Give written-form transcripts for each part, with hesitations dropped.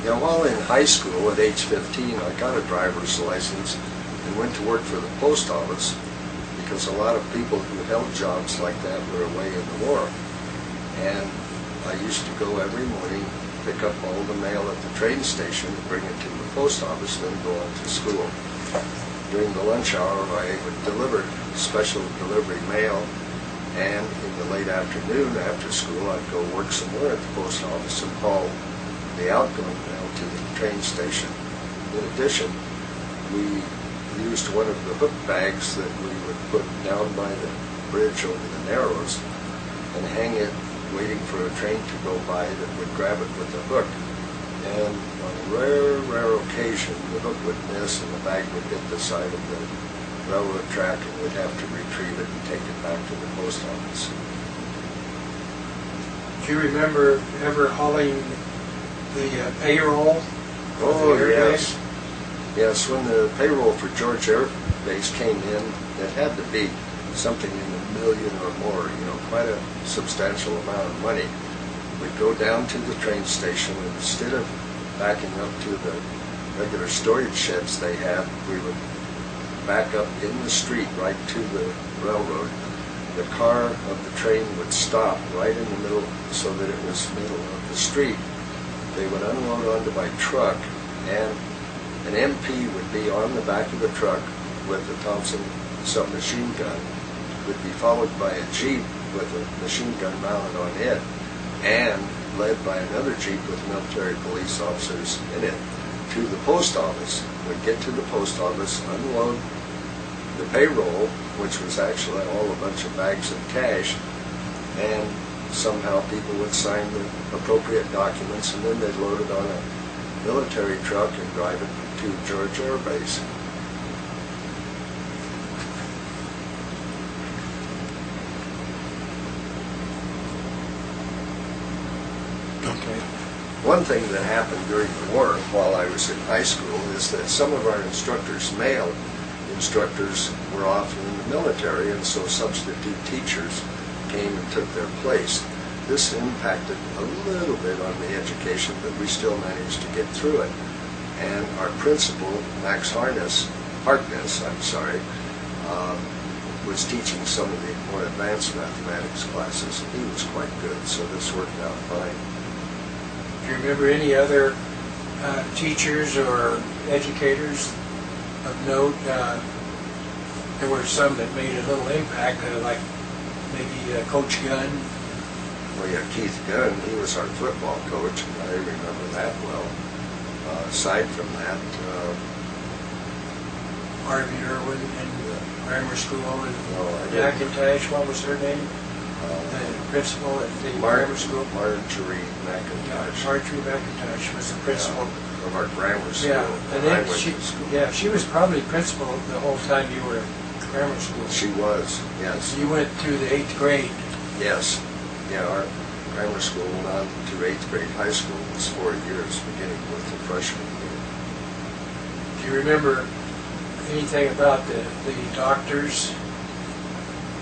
Yeah, while in high school at age 15, I got a driver's license and went to work for the post office because a lot of people who held jobs like that were away in the war. And I used to go every morning, pick up all the mail at the train station, bring it to the post office, then go on to school. During the lunch hour, I would deliver special delivery mail, and in the late afternoon after school, I'd go work some more at the post office and haul the outgoing mail to the train station. In addition, we used one of the hook bags that we would put down by the bridge over the Narrows and hang it waiting for a train to go by that would grab it with the hook. And on a rare occasion, the hook would miss and the bag would hit the side of the railroad track, and we'd have to retrieve it and take it back to the post office. Do you remember ever hauling the payroll? Oh, yes. Yes, when the payroll for George Air Base came in, it had to be something in $1 million or more, quite a substantial amount of money. We'd go down to the train station, and instead of backing up to the regular storage sheds they had, we would back up in the street right to the railroad. The car of the train would stop right in the middle so that it was middle of the street. They would unload onto my truck, and an MP would be on the back of the truck with a Thompson submachine gun, would be followed by a Jeep with a machine gun mounted on it, and led by another Jeep with military police officers in it, to the post office. We'd get to the post office, unload the payroll, which was actually all a bunch of bags of cash, and somehow people would sign the appropriate documents, and then they'd load it on a military truck and drive it to George Air Base. Okay. One thing that happened during the war while I was in high school is that some of our instructors, male instructors, were off in the military, and so substitute teachers came and took their place. This impacted a little bit on the education, but we still managed to get through it. And our principal, Max Harkness, was teaching some of the more advanced mathematics classes, and he was quite good, so this worked out fine. Do you remember any other teachers or educators of note? There were some that made a little impact, like maybe Coach Gunn. Well, yeah, Keith Gunn, he was our football coach, and I remember that well. Aside from that, Harvey Irwin in grammar school, and Jack McIntosh, what was her name? The principal at the grammar school? Marjorie McIntosh. Marjorie McIntosh was the principal. Of our grammar school. Yeah, and then she was probably principal the whole time you were at grammar school. She was, yes. You went through the 8th grade. Yes. Yeah, our grammar school went on to 8th grade. High school was 4 years, beginning with the freshman year. Do you remember anything about the doctors?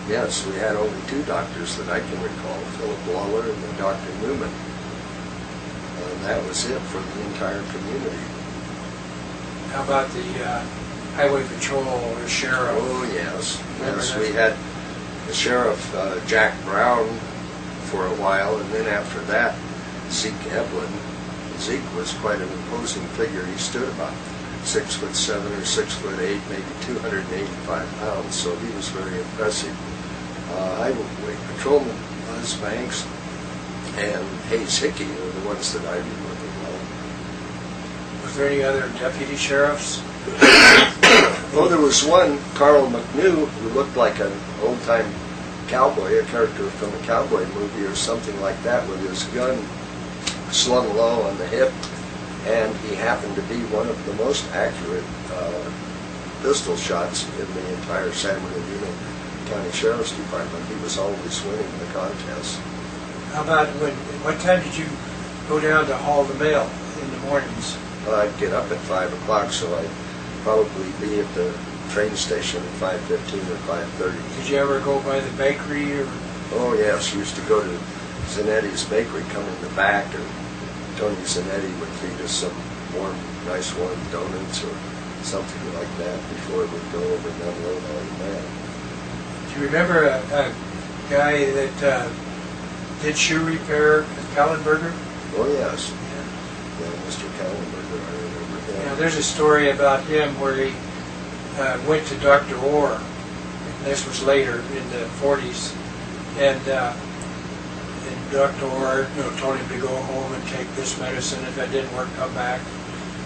Yes, we had only 2 doctors that I can recall, Philip Waller and Dr. Newman. And that was it for the entire community. How about the highway patrol or sheriff? Oh, yes. Yes, we had the sheriff, Jack Brown, for a while, and then after that, Zeke Evelyn. Zeke was quite an imposing figure. He stood about 6'7" or 6'8", maybe 285 pounds, so he was very impressive. Highway patrolman Buzz Banks and Hayes Hickey are the ones that I remember well. Was there any other deputy sheriffs? Well, there was one, Carl McNew, who looked like an old-time cowboy, a character from a cowboy movie or something like that, with his gun slung low on the hip, and he happened to be one of the most accurate pistol shots in the entire San Bernardino County Sheriff's Department. He was always winning the contest. How about what time did you go down to haul the mail in the mornings? I'd get up at 5 o'clock, so I'd probably be at the train station at 5:15 or 5:30. Did you ever go by the bakery? Or? Oh yes, used to go to Zanetti's Bakery, come in the back and Tony Zanetti would feed us some nice warm donuts or something like that before we'd go over and unload our man. Do you remember a guy that did shoe repair at Kallenberger? Oh yes, Yeah. yeah, Mr. Kallenberger, I remember him. You know, there's a story about him where he went to Dr. Orr. This was later in the 40s, and Dr. Orr, told him to go home and take this medicine. If that didn't work, come back.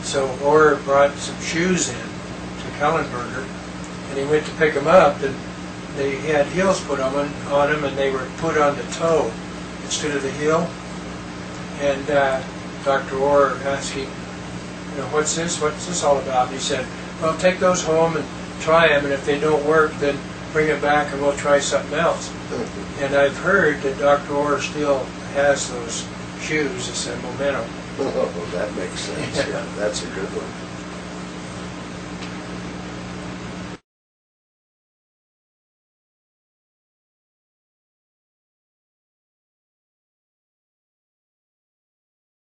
So Orr brought some shoes in to Kallenberger, and he went to pick them up, and they had heels put on them, and they were put on the toe instead of the heel. And Dr. Orr asked him, what's this all about? And he said, well, take those home and try them, and if they don't work, then bring them back and we'll try something else. And I've heard that Dr. Orr still has those shoes. It's a Momentum. Oh, that makes sense. Yeah, that's a good one.